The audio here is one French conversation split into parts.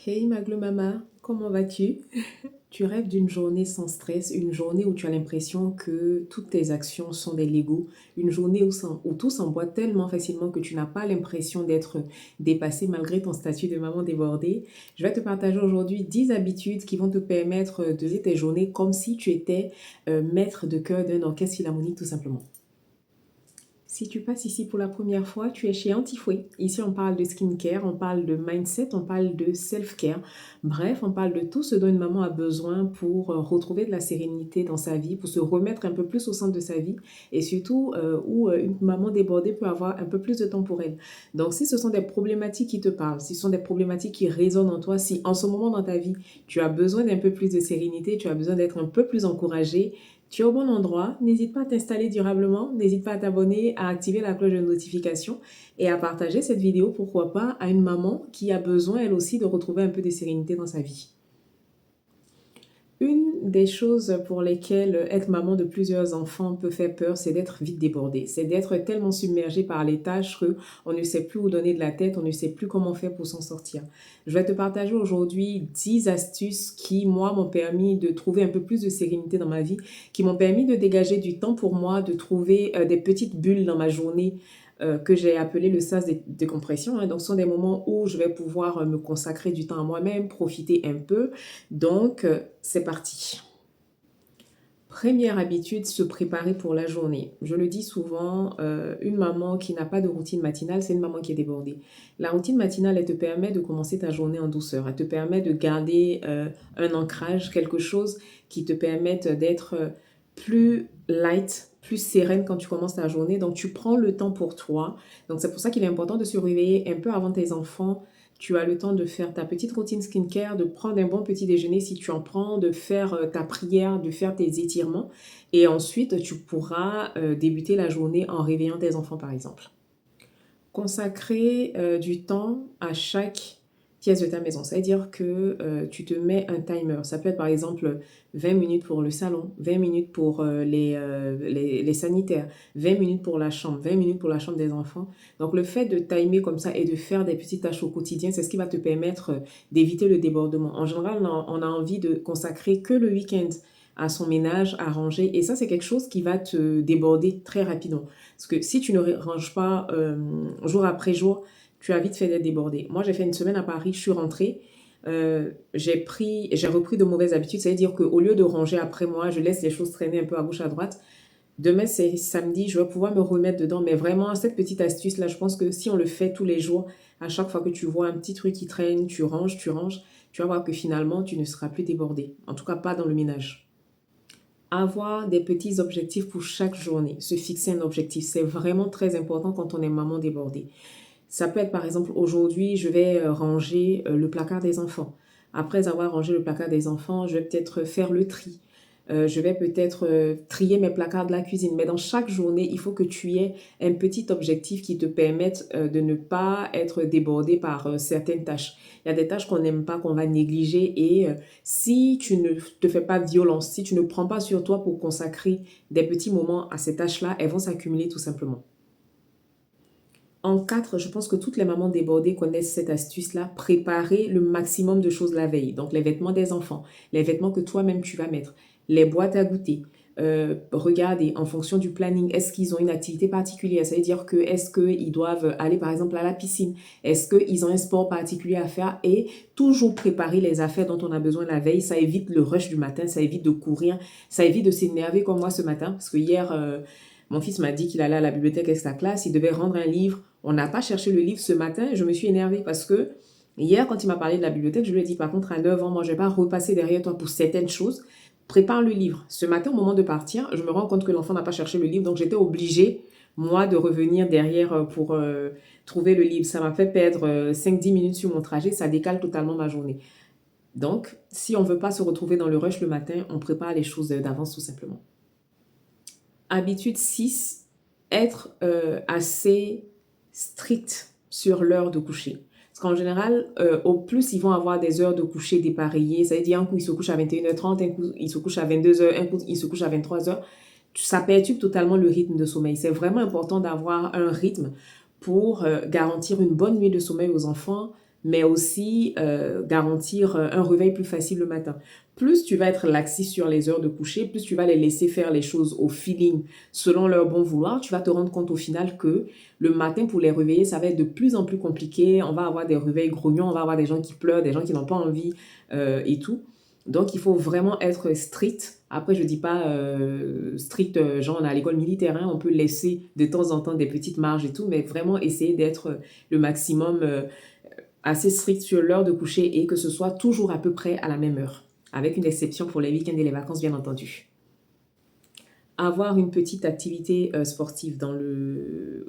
Hey Maglo Mama, comment vas-tu? Tu rêves d'une journée sans stress, une journée où tu as l'impression que toutes tes actions sont des Legos, une journée où tout s'emboîte tellement facilement que tu n'as pas l'impression d'être dépassé malgré ton statut de maman débordée. Je vais te partager aujourd'hui 10 habitudes qui vont te permettre de vivre tes journées comme si tu étais maître de chœur d'un orchestre philharmonique tout simplement. Si tu passes ici pour la première fois, tu es chez Antifouet. Ici, on parle de skincare, on parle de mindset, on parle de self-care. Bref, on parle de tout ce dont une maman a besoin pour retrouver de la sérénité dans sa vie, pour se remettre un peu plus au centre de sa vie et surtout où une maman débordée peut avoir un peu plus de temps pour elle. Donc, si ce sont des problématiques qui te parlent, si ce sont des problématiques qui résonnent en toi, si en ce moment dans ta vie, tu as besoin d'un peu plus de sérénité, tu as besoin d'être un peu plus encouragé, tu es au bon endroit. N'hésite pas à t'installer durablement. N'hésite pas à t'abonner, à activer la cloche de notification et à partager cette vidéo, pourquoi pas, à une maman qui a besoin, elle aussi, de retrouver un peu de sérénité dans sa vie. Une des choses pour lesquelles être maman de plusieurs enfants peut faire peur, c'est d'être vite débordée. C'est d'être tellement submergé par les tâches qu'on ne sait plus où donner de la tête, on ne sait plus comment faire pour s'en sortir. Je vais te partager aujourd'hui 10 astuces qui, moi, m'ont permis de trouver un peu plus de sérénité dans ma vie, qui m'ont permis de dégager du temps pour moi, de trouver des petites bulles dans ma journée que j'ai appelé le sas de décompression. Donc, ce sont des moments où je vais pouvoir me consacrer du temps à moi-même, profiter un peu. Donc, c'est parti. Première habitude, se préparer pour la journée. Je le dis souvent, une maman qui n'a pas de routine matinale, c'est une maman qui est débordée. La routine matinale, elle te permet de commencer ta journée en douceur. Elle te permet de garder un ancrage, quelque chose qui te permette d'être plus light, plus sereine quand tu commences ta journée. Donc, tu prends le temps pour toi. Donc, c'est pour ça qu'il est important de se réveiller un peu avant tes enfants. Tu as le temps de faire ta petite routine skincare, de prendre un bon petit déjeuner si tu en prends, de faire ta prière, de faire tes étirements. Et ensuite, tu pourras débuter la journée en réveillant tes enfants, par exemple. Consacrer du temps à chaque pièce de ta maison. C'est-à-dire que tu te mets un timer. Ça peut être par exemple 20 minutes pour le salon, 20 minutes pour les sanitaires, 20 minutes pour la chambre, 20 minutes pour la chambre des enfants. Donc le fait de timer comme ça et de faire des petites tâches au quotidien, c'est ce qui va te permettre d'éviter le débordement. En général, on a envie de consacrer que le week-end à son ménage, à ranger. Et ça, c'est quelque chose qui va te déborder très rapidement. Parce que si tu ne ranges pas jour après jour, tu as vite fait d'être débordé. Moi, j'ai fait une semaine à Paris, je suis rentrée, j'ai repris de mauvaises habitudes. C'est-à-dire qu'au lieu de ranger après moi, je laisse les choses traîner un peu à gauche, à droite. Demain, c'est samedi, je vais pouvoir me remettre dedans. Mais vraiment, cette petite astuce-là, je pense que si on le fait tous les jours, à chaque fois que tu vois un petit truc qui traîne, tu ranges, tu vas voir que finalement, tu ne seras plus débordé. En tout cas, pas dans le ménage. Avoir des petits objectifs pour chaque journée, se fixer un objectif, c'est vraiment très important quand on est maman débordée. Ça peut être par exemple aujourd'hui, je vais ranger le placard des enfants. Après avoir rangé le placard des enfants, je vais peut-être faire le tri. Je vais peut-être trier mes placards de la cuisine. Mais dans chaque journée, il faut que tu aies un petit objectif qui te permette de ne pas être débordé par certaines tâches. Il y a des tâches qu'on n'aime pas, qu'on va négliger. Et si tu ne te fais pas violence, si tu ne prends pas sur toi pour consacrer des petits moments à ces tâches-là, elles vont s'accumuler tout simplement. En 4, je pense que toutes les mamans débordées connaissent cette astuce-là, préparer le maximum de choses la veille. Donc les vêtements des enfants, les vêtements que toi-même tu vas mettre, les boîtes à goûter. Regardez en fonction du planning, est-ce qu'ils ont une activité particulière? Ça veut dire que est-ce qu'ils doivent aller par exemple à la piscine? Est-ce qu'ils ont un sport particulier à faire? Et toujours préparer les affaires dont on a besoin la veille. Ça évite le rush du matin, ça évite de courir, ça évite de s'énerver comme moi ce matin. Parce que hier, mon fils m'a dit qu'il allait à la bibliothèque avec sa classe, il devait rendre un livre. On n'a pas cherché le livre ce matin et je me suis énervée parce que hier, quand il m'a parlé de la bibliothèque, je lui ai dit, par contre, à 9 ans, moi, je ne vais pas repasser derrière toi pour certaines choses. Prépare le livre. Ce matin, au moment de partir, je me rends compte que l'enfant n'a pas cherché le livre, donc j'étais obligée, moi, de revenir derrière pour trouver le livre. Ça m'a fait perdre 5-10 minutes sur mon trajet, ça décale totalement ma journée. Donc, si on ne veut pas se retrouver dans le rush le matin, on prépare les choses d'avance tout simplement. Habitude 6, être assez strict sur l'heure de coucher. Parce qu'en général, au plus ils vont avoir des heures de coucher dépareillées, ça veut dire un coup ils se couchent à 21h30, un coup ils se couchent à 22h, un coup ils se couchent à 23h, ça perturbe totalement le rythme de sommeil. C'est vraiment important d'avoir un rythme pour garantir une bonne nuit de sommeil aux enfants, mais aussi garantir un réveil plus facile le matin. Plus tu vas être laxiste sur les heures de coucher, plus tu vas les laisser faire les choses au feeling selon leur bon vouloir, tu vas te rendre compte au final que le matin pour les réveiller, ça va être de plus en plus compliqué. On va avoir des réveils grognons, on va avoir des gens qui pleurent, des gens qui n'ont pas envie et tout. Donc, il faut vraiment être strict. Après, je ne dis pas strict, genre on est à l'école militaire, hein, on peut laisser de temps en temps des petites marges et tout, mais vraiment essayer d'être le maximum assez strict sur l'heure de coucher et que ce soit toujours à peu près à la même heure, avec une exception pour les week-ends et les vacances, bien entendu. Avoir une petite activité sportive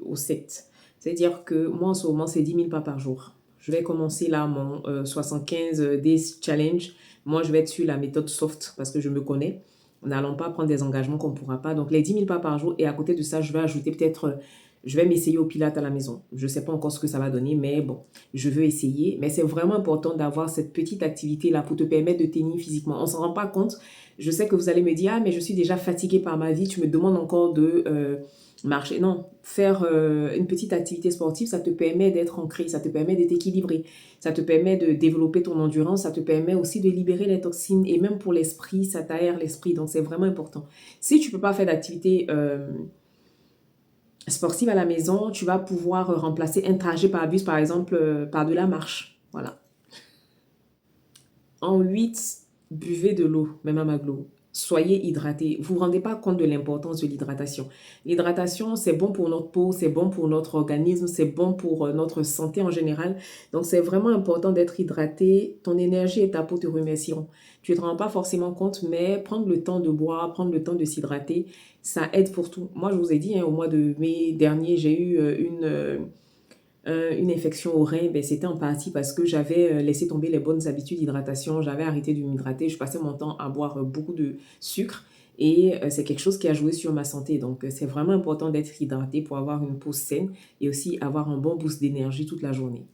au set. C'est-à-dire que moi, en ce moment, c'est 10 000 pas par jour. Je vais commencer là mon 75 Days Challenge. Moi, je vais être sur la méthode soft parce que je me connais. N'allons pas prendre des engagements qu'on ne pourra pas. Donc, les 10 000 pas par jour. Et à côté de ça, je vais ajouter peut-être, je vais m'essayer au pilates à la maison. Je ne sais pas encore ce que ça va donner, mais bon, je veux essayer. Mais c'est vraiment important d'avoir cette petite activité-là pour te permettre de tenir physiquement. On ne s'en rend pas compte. Je sais que vous allez me dire, ah, mais je suis déjà fatiguée par ma vie. Tu me demandes encore de marcher. Non, faire une petite activité sportive, ça te permet d'être ancré, ça te permet d'être équilibré, ça te permet de développer ton endurance, ça te permet aussi de libérer les toxines et même pour l'esprit, ça t'aère l'esprit. Donc, c'est vraiment important. Si tu ne peux pas faire d'activité sportive à la maison, tu vas pouvoir remplacer un trajet par bus, par exemple, par de la marche. Voilà. En 8, buvez de l'eau, même à Maglo. Soyez hydraté. Vous ne vous rendez pas compte de l'importance de l'hydratation. L'hydratation, c'est bon pour notre peau, c'est bon pour notre organisme, c'est bon pour notre santé en général. Donc, c'est vraiment important d'être hydraté. Ton énergie et ta peau te remercieront. Tu ne te rends pas forcément compte, mais prendre le temps de boire, prendre le temps de s'hydrater, ça aide pour tout. Moi, je vous ai dit, hein, au mois de mai dernier, j'ai eu une infection au rein. Ben, c'était en partie parce que j'avais laissé tomber les bonnes habitudes d'hydratation. J'avais arrêté de m'hydrater. Je passais mon temps à boire beaucoup de sucre. Et c'est quelque chose qui a joué sur ma santé. Donc, c'est vraiment important d'être hydraté pour avoir une peau saine et aussi avoir un bon boost d'énergie toute la journée.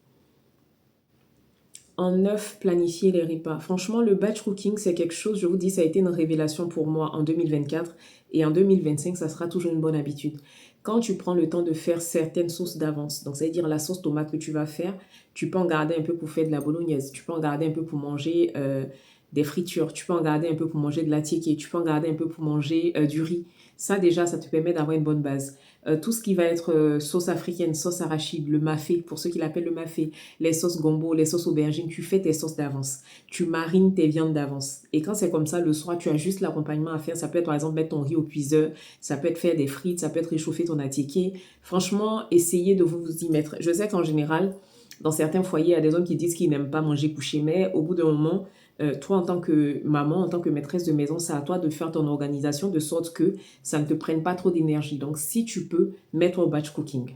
En 9, planifier les repas. Franchement, le batch cooking, c'est quelque chose, je vous dis, ça a été une révélation pour moi en 2024. Et en 2025, ça sera toujours une bonne habitude. Quand tu prends le temps de faire certaines sauces d'avance, donc c'est-à-dire la sauce tomate que tu vas faire, tu peux en garder un peu pour faire de la bolognaise, tu peux en garder un peu pour manger des fritures, tu peux en garder un peu pour manger de la tiéké, tu peux en garder un peu pour manger du riz. Ça déjà, ça te permet d'avoir une bonne base. Tout ce qui va être sauce africaine, sauce arachide, le mafé, pour ceux qui l'appellent le mafé, les sauces gombo, les sauces aubergines, tu fais tes sauces d'avance. Tu marines tes viandes d'avance. Et quand c'est comme ça, le soir, tu as juste l'accompagnement à faire. Ça peut être par exemple mettre ton riz au cuiseur, ça peut être faire des frites, ça peut être réchauffer ton attiéké. Franchement, essayez de vous y mettre. Je sais qu'en général, dans certains foyers, il y a des hommes qui disent qu'ils n'aiment pas manger couché, mais au bout d'un moment, toi, en tant que maman, en tant que maîtresse de maison, c'est à toi de faire ton organisation de sorte que ça ne te prenne pas trop d'énergie. Donc, si tu peux, mettre au batch cooking.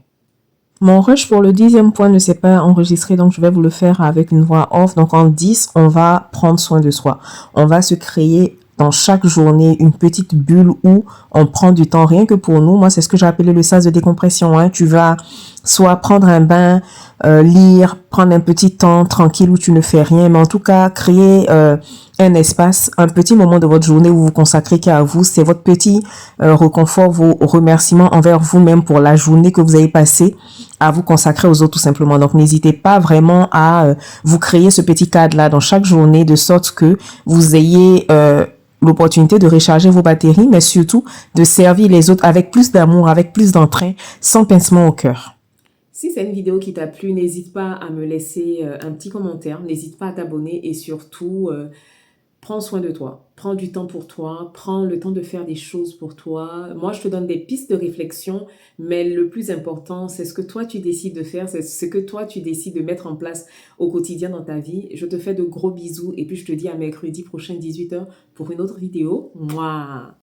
Mon rush pour le 10e point ne s'est pas enregistré, donc je vais vous le faire avec une voix off. Donc en 10, on va prendre soin de soi. On va se créer dans chaque journée une petite bulle où on prend du temps rien que pour nous. Moi, c'est ce que j'ai appelé le sas de décompression. Hein. Tu vas soit prendre un bain, lire, prendre un petit temps tranquille où tu ne fais rien, mais en tout cas, créer un espace, un petit moment de votre journée où vous vous consacrez qu'à vous. C'est votre petit reconfort, vos remerciements envers vous-même pour la journée que vous avez passée à vous consacrer aux autres tout simplement. Donc, n'hésitez pas vraiment à vous créer ce petit cadre-là dans chaque journée de sorte que vous ayez l'opportunité de recharger vos batteries, mais surtout de servir les autres avec plus d'amour, avec plus d'entrain, sans pincement au cœur. Si c'est une vidéo qui t'a plu, n'hésite pas à me laisser un petit commentaire, n'hésite pas à t'abonner et surtout, prends soin de toi. Prends du temps pour toi, prends le temps de faire des choses pour toi. Moi, je te donne des pistes de réflexion, mais le plus important, c'est ce que toi, tu décides de faire, c'est ce que toi, tu décides de mettre en place au quotidien dans ta vie. Je te fais de gros bisous et puis je te dis à mercredi prochain 18h pour une autre vidéo. Moi.